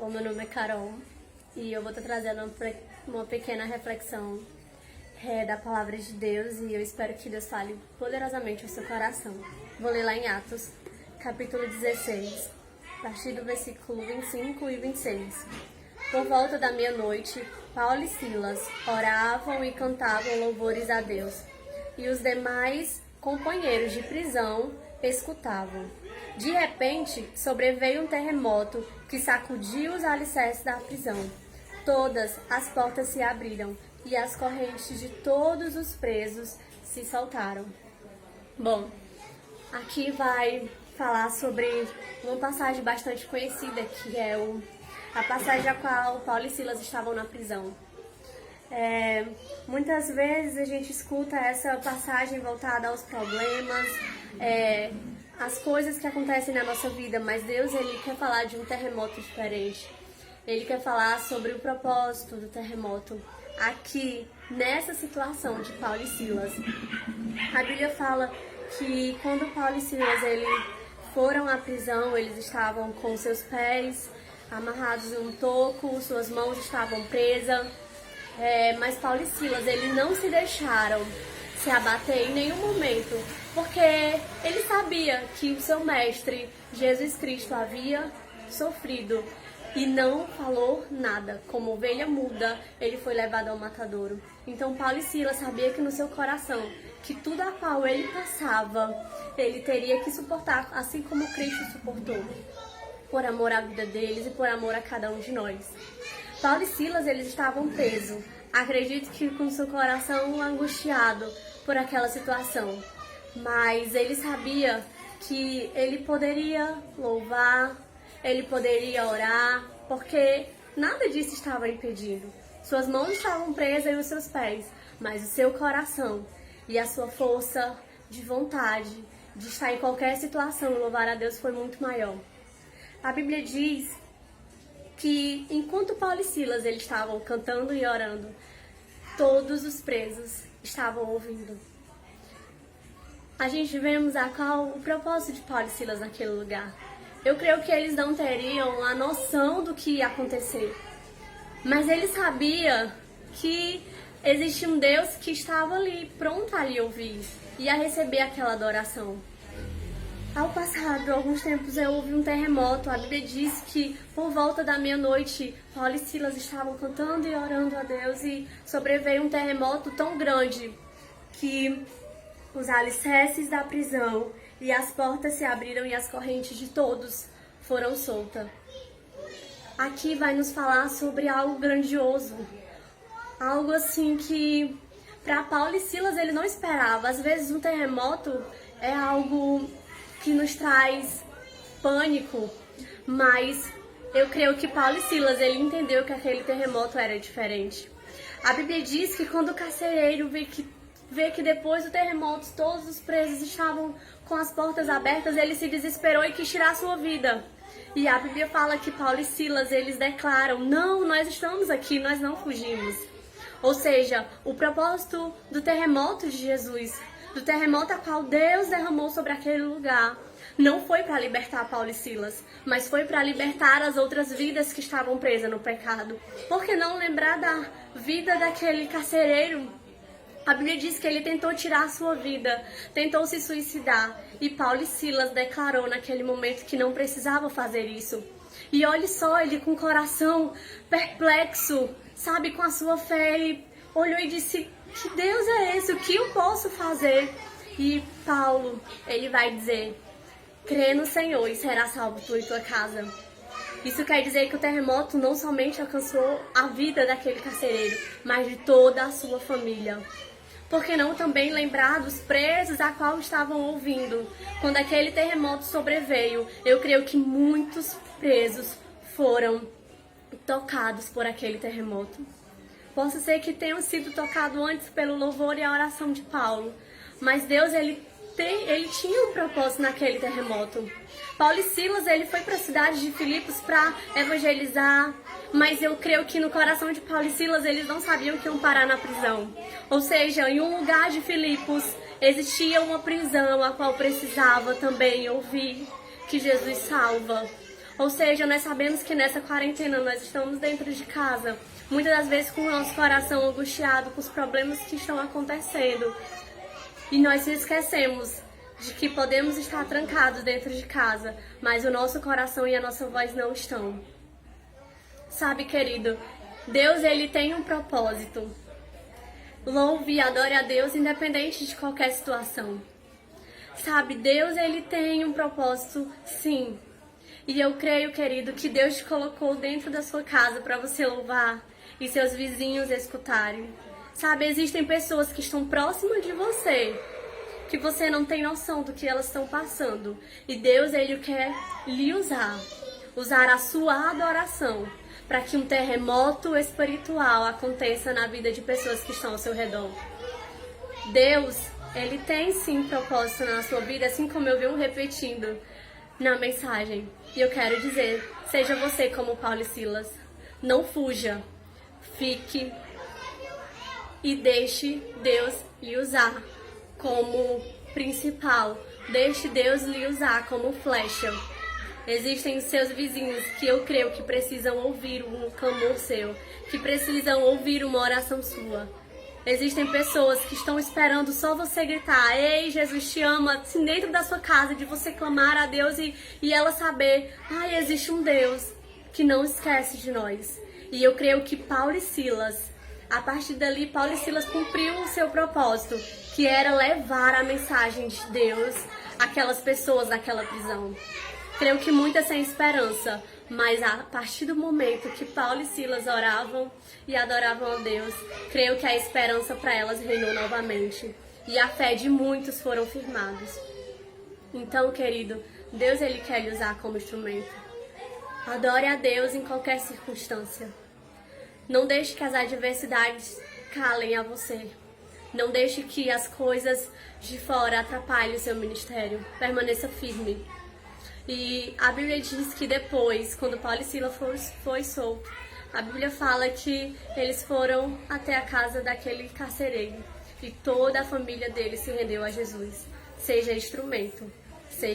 Bom, meu nome é Carol e eu vou estar trazendo uma pequena reflexão da Palavra de Deus e eu espero que Deus fale poderosamente ao seu coração. Vou ler lá em Atos, capítulo 16, a partir do versículo 25 e 26. Por volta da meia-noite, Paulo e Silas oravam e cantavam louvores a Deus, e os demais companheiros de prisão escutavam. De repente, sobreveio um terremoto que sacudiu os alicerces da prisão. Todas as portas se abriram e as correntes de todos os presos se soltaram. Bom, aqui vai falar sobre uma passagem bastante conhecida, que é a passagem a qual Paulo e Silas estavam na prisão. Muitas vezes a gente escuta essa passagem voltada aos problemas, as coisas que acontecem na nossa vida, mas Deus, Ele quer falar de um terremoto diferente. Ele quer falar sobre o propósito do terremoto aqui, nessa situação de Paulo e Silas. A Bíblia fala que quando Paulo e Silas foram à prisão, eles estavam com seus pés amarrados em um toco, suas mãos estavam presas, mas Paulo e Silas, eles não se deixaram se abater em nenhum momento, porque ele sabia que o seu mestre, Jesus Cristo, havia sofrido e não falou nada. Como ovelha muda, ele foi levado ao matadouro. Então Paulo e Silas sabia que no seu coração, que tudo a qual ele passava, ele teria que suportar, assim como Cristo suportou, por amor à vida deles e por amor a cada um de nós. Paulo e Silas, eles estavam presos. Acredito que com seu coração angustiado por aquela situação. Mas ele sabia que ele poderia louvar, ele poderia orar, porque nada disso estava impedindo. Suas mãos estavam presas e os seus pés, mas o seu coração e a sua força de vontade de estar em qualquer situação e louvar a Deus foi muito maior. A Bíblia diz que enquanto Paulo e Silas eles estavam cantando e orando, todos os presos estavam ouvindo. A gente vemos qual o propósito de Paulo e Silas naquele lugar. Eu creio que eles não teriam a noção do que ia acontecer, mas eles sabiam que existia um Deus que estava ali, pronto a lhe ouvir e a receber aquela adoração. Ao passar de alguns tempos houve um terremoto. A Bíblia diz que por volta da meia-noite Paulo e Silas estavam cantando e orando a Deus e sobreveio um terremoto tão grande que os alicerces da prisão e as portas se abriram e as correntes de todos foram soltas. Aqui vai nos falar sobre algo grandioso, algo assim que para Paulo e Silas ele não esperava. Às vezes um terremoto é algo que nos traz pânico, mas eu creio que Paulo e Silas ele entendeu que aquele terremoto era diferente. A Bíblia diz que quando o carcereiro vê que depois do terremoto todos os presos estavam com as portas abertas, ele se desesperou e quis tirar a sua vida. E a Bíblia fala que Paulo e Silas eles declaram: não, nós estamos aqui, nós não fugimos. Ou seja, o propósito do terremoto de Jesus, do terremoto a qual Deus derramou sobre aquele lugar, não foi para libertar Paulo e Silas, mas foi para libertar as outras vidas que estavam presas no pecado. Por que não lembrar da vida daquele carcereiro? A Bíblia diz que ele tentou tirar a sua vida, tentou se suicidar, e Paulo e Silas declarou naquele momento que não precisava fazer isso. E olhe só, ele com o coração perplexo, sabe, com a sua fé, ele olhou e disse: que Deus é esse? O que eu posso fazer? E Paulo, ele vai dizer: crê no Senhor e será salvo tu e tua casa. Isso quer dizer que o terremoto não somente alcançou a vida daquele carcereiro, mas de toda a sua família. Por que não também lembrar dos presos a qual estavam ouvindo? Quando aquele terremoto sobreveio, eu creio que muitos presos foram tocados por aquele terremoto. Possa ser que tenham sido tocados antes pelo louvor e a oração de Paulo, mas Deus ele tinha um propósito naquele terremoto. Paulo e Silas ele foi para a cidade de Filipos para evangelizar, mas eu creio que no coração de Paulo e Silas eles não sabiam que iam parar na prisão. Ou seja, em um lugar de Filipos existia uma prisão a qual precisava também ouvir que Jesus salva. Ou seja, nós sabemos que nessa quarentena nós estamos dentro de casa, muitas das vezes com o nosso coração angustiado com os problemas que estão acontecendo. E nós esquecemos de que podemos estar trancados dentro de casa, mas o nosso coração e a nossa voz não estão. Sabe, querido, Deus, ele tem um propósito. Louve e adore a Deus independente de qualquer situação. Sabe, Deus, ele tem um propósito, sim. E eu creio, querido, que Deus te colocou dentro da sua casa para você louvar e seus vizinhos escutarem. Sabe, existem pessoas que estão próximas de você, que você não tem noção do que elas estão passando. E Deus, ele quer lhe usar a sua adoração, para que um terremoto espiritual aconteça na vida de pessoas que estão ao seu redor. Deus, ele tem sim propósito na sua vida, assim como eu venho repetindo na mensagem. E eu quero dizer, seja você como Paulo e Silas. Não fuja, fique e deixe Deus lhe usar como principal. Deixe Deus lhe usar como flecha. Existem seus vizinhos que eu creio que precisam ouvir um clamor seu, que precisam ouvir uma oração sua. Existem pessoas que estão esperando só você gritar: ei, Jesus te ama, assim, dentro da sua casa, de você clamar a Deus e ela saber: ai, existe um Deus que não esquece de nós. E eu creio que Paulo e Silas, a partir dali, Paulo e Silas cumpriu o seu propósito, que era levar a mensagem de Deus àquelas pessoas naquela prisão. Creio que muitas sem esperança, mas a partir do momento que Paulo e Silas oravam e adoravam a Deus, creio que a esperança para elas reinou novamente e a fé de muitos foram firmados. Então, querido, Deus, ele quer lhe usar como instrumento. Adore a Deus em qualquer circunstância. Não deixe que as adversidades calem a você. Não deixe que as coisas de fora atrapalhem o seu ministério. Permaneça firme. E a Bíblia diz que depois, quando Paulo e Silas foi solto, a Bíblia fala que eles foram até a casa daquele carcereiro e toda a família dele se rendeu a Jesus. Seja instrumento, seja